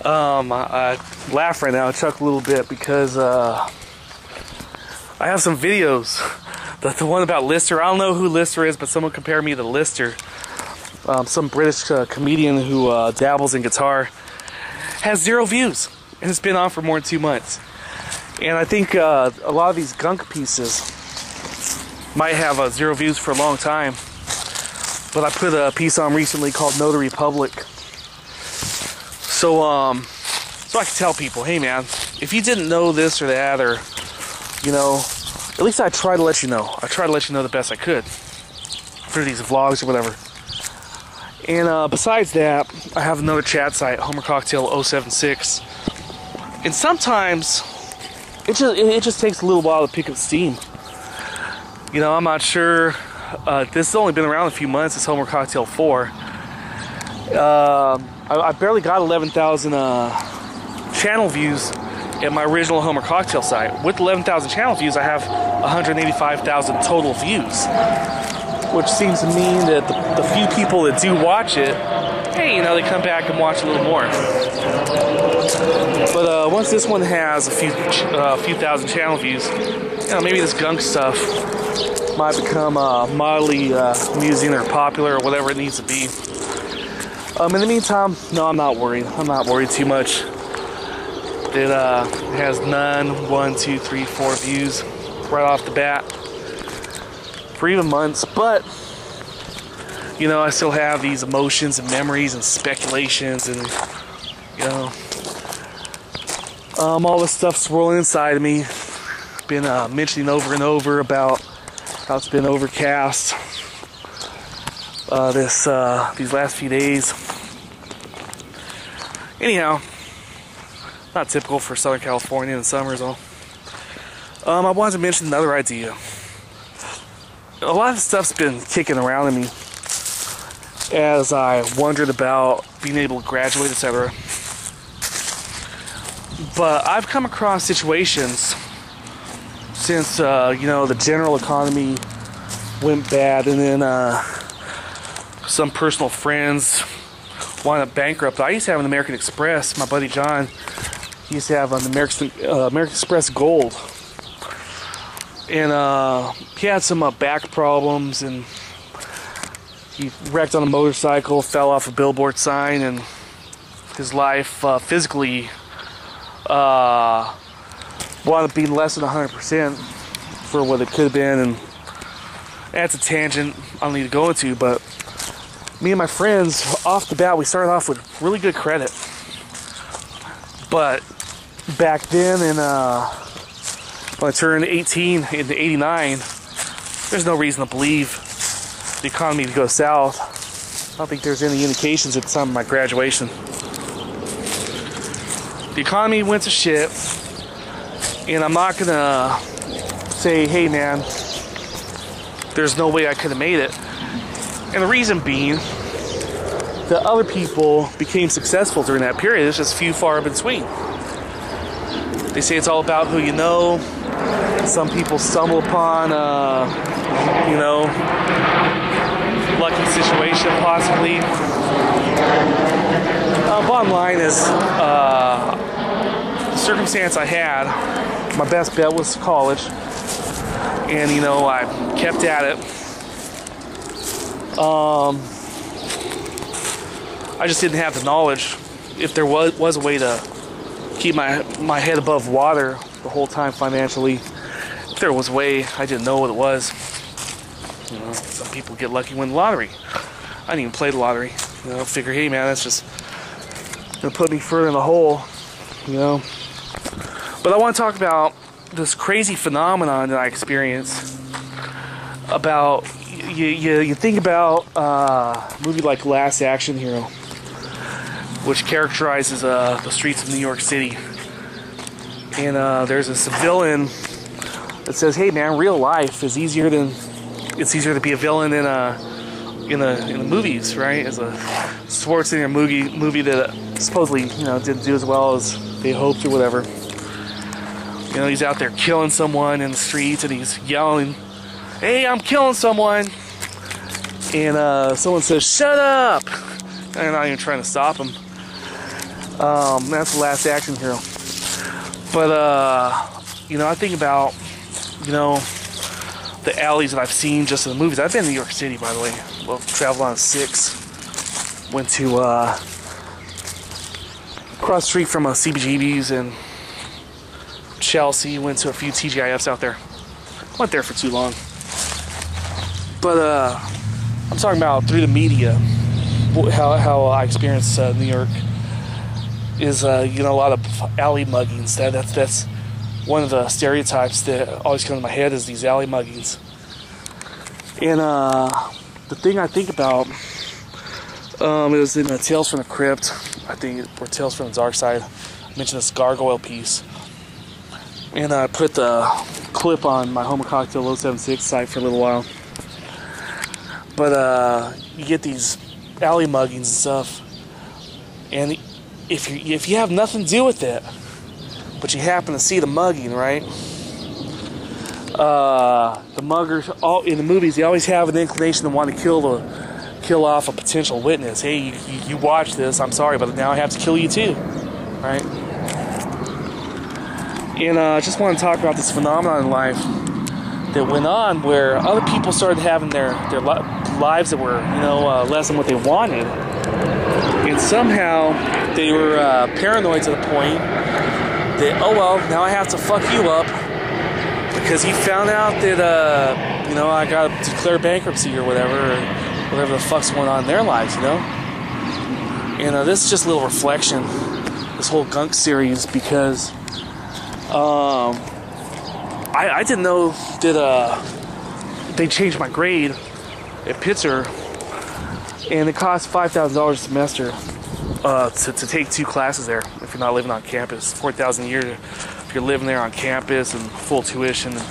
I laugh right now, I chuckle a little bit because I have some videos. The one about Lister, I don't know who Lister is, but someone compared me to Lister. Some British comedian who dabbles in guitar. Has 0 views, and it's been on for more than 2 months. And I think a lot of these Gunk pieces might have 0 views for a long time. But I put a piece on recently called Notary Public. So I can tell people, hey man, if you didn't know this or that, or, you know, at least I try to let you know. I try to let you know the best I could through these vlogs or whatever. And besides that, I have another chat site, Homer Cocktail 076. And sometimes it just takes a little while to pick up steam. You know, I'm not sure. This has only been around a few months. It's Homer Cocktail 4. I barely got 11,000 channel views at my original Homer Cocktail site. With 11,000 channel views, I have 185,000 total views, which seems to mean that the few people that do watch it, hey, you know, they come back and watch a little more. But once this one has a few thousand channel views, you know, maybe this Gunk stuff might become mildly amusing or popular or whatever it needs to be. In the meantime, no, I'm not worried. I'm not worried too much. It has none, 1, 2, 3, 4 views right off the bat for even months. But, you know, I still have these emotions and memories and speculations and, you know, all this stuff swirling inside of me. Been mentioning over and over about how it's been overcast these last few days. Anyhow, not typical for Southern California in the summers. I wanted to mention another idea. A lot of stuff's been kicking around in me as I wondered about being able to graduate, etc. But I've come across situations since you know, the general economy went bad, and then some personal friends wound up bankrupt. I used to have an American Express. My buddy John, he used to have an American Express Gold, and he had some back problems, and he wrecked on a motorcycle, fell off a billboard sign, and his life physically wound up being less than 100% for what it could have been. And that's a tangent I don't need to go into, but me and my friends, off the bat, we started off with really good credit. But back then, when I turned 18 in '89, there's no reason to believe the economy would go south. I don't think there's any indications at the time of my graduation. The economy went to shit, and I'm not gonna say, hey man, there's no way I could have made it. And the reason being that other people became successful during that period. It's just few far between. They say it's all about who you know. Some people stumble upon, you know, lucky situation possibly. Bottom line is, the circumstance I had, my best bet was college. And, you know, I kept at it. I just didn't have the knowledge. If there was a way to keep my head above water the whole time financially, if there was a way, I didn't know what it was. You know, some people get lucky win the lottery. I didn't even play the lottery. You know, figure, hey man, that's just gonna put me further in the hole. You know. But I want to talk about this crazy phenomenon that I experienced. About you think about a movie like Last Action Hero, which characterizes the streets of New York City, and there's a villain that says, "Hey man, real life is easier to be a villain in the movies, right?" As a Schwarzenegger movie that supposedly, you know, didn't do as well as they hoped or whatever. You know, he's out there killing someone in the streets, and he's yelling, "Hey, I'm killing someone!" And someone says, "Shut up!" And they're not even trying to stop him. That's the Last Action Hero. But you know, I think about, you know, the alleys that I've seen just in the movies. I've been in New York City, by the way. Well, traveled on 6. Went to cross the street from CBGB's and Chelsea. Went to a few TGIFs out there. Went there for too long. But I'm talking about through the media, how I experienced New York is, you know, a lot of alley muggings. That's one of the stereotypes that always come to my head is these alley muggings. And the thing I think about, it was in Tales from the Crypt, I think, or Tales from the Dark Side. I mentioned this gargoyle piece. And I put the clip on my Homer Cocktail 076 site for a little while. But you get these alley muggings and stuff, and if you have nothing to do with it, but you happen to see the mugging, right? The muggers, all in the movies, they always have an inclination to want to kill off a potential witness. Hey, you watch this. I'm sorry, but now I have to kill you too, right? And I just want to talk about this phenomenon in life that went on where other people started having their lives that were, you know, less than what they wanted, and somehow they were paranoid to the point that, oh well, now I have to fuck you up because he found out that you know, I got to declare bankruptcy or whatever the fuck's going on in their lives, you know. And this is just a little reflection, this whole Gunk series, because I didn't know that they changed my grade at Pitzer, and it costs $5,000 a semester to take 2 classes there if you're not living on campus. $4,000 a year if you're living there on campus and full tuition and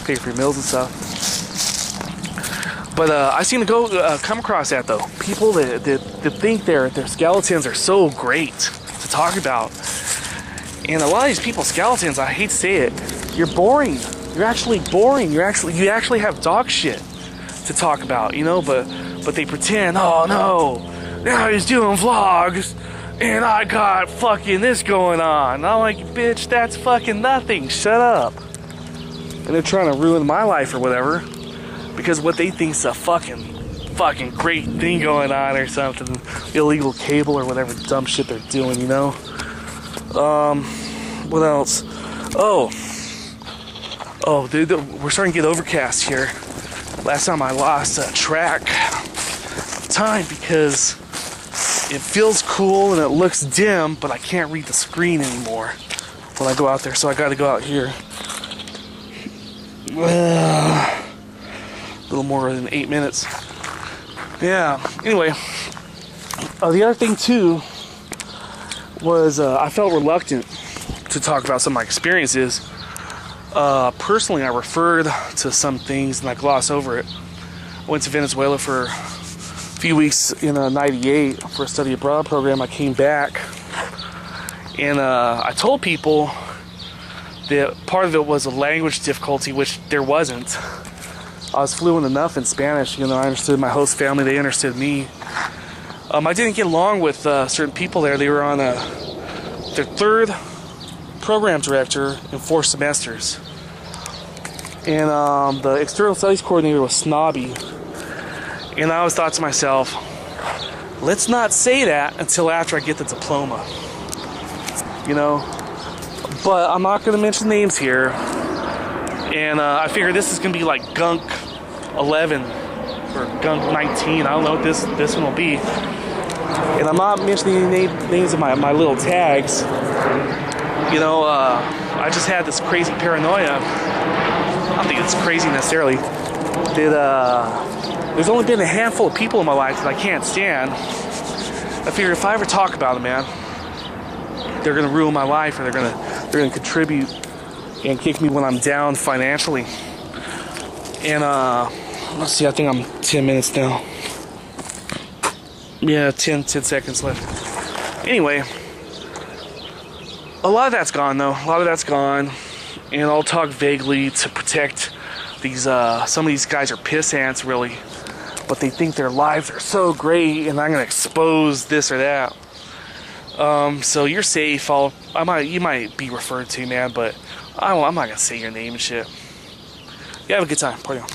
pay for your meals and stuff. But I seem to come across that though. People that think their skeletons are so great to talk about. And a lot of these people's skeletons, I hate to say it, you're boring. You're actually boring. You actually have dog shit to talk about, you know, but they pretend, oh no, now he's doing vlogs and I got fucking this going on. And I'm like, bitch, that's fucking nothing. Shut up. And they're trying to ruin my life or whatever because what they think's a fucking great thing going on or something, illegal cable or whatever dumb shit they're doing, you know. What else? Oh, dude, we're starting to get overcast here. Last time I lost track of time because it feels cool and it looks dim, but I can't read the screen anymore when I go out there, so I gotta go out here. A little more than 8 minutes. Yeah, anyway. The other thing, too, was I felt reluctant to talk about some of my experiences. Personally, I referred to some things and I glossed over it. I went to Venezuela for a few weeks in '98 for a study abroad program. I came back and I told people that part of it was a language difficulty, which there wasn't. I was fluent enough in Spanish, you know, I understood my host family, they understood me. I didn't get along with certain people there. They were on their 3rd program director in 4 semesters. And the external studies coordinator was snobby. And I always thought to myself, let's not say that until after I get the diploma. You know? But I'm not going to mention names here. And I figured this is going to be like Gunk 11 or Gunk 19. I don't know what this one will be. And I'm not mentioning any names of my little tags. You know, I just had this crazy paranoia. I don't think it's crazy necessarily. That there's only been a handful of people in my life that I can't stand. I figure if I ever talk about them, man, they're gonna ruin my life, or they're gonna contribute and kick me when I'm down financially. And let's see, I think I'm 10 minutes now. Yeah, 10 seconds left. Anyway, a lot of that's gone though. A lot of that's gone. And I'll talk vaguely to protect these, some of these guys are piss ants really. But they think their lives are so great and I'm gonna expose this or that. So you're safe. You might be referred to, man, but I'm not gonna say your name and shit. You have a good time. Party on.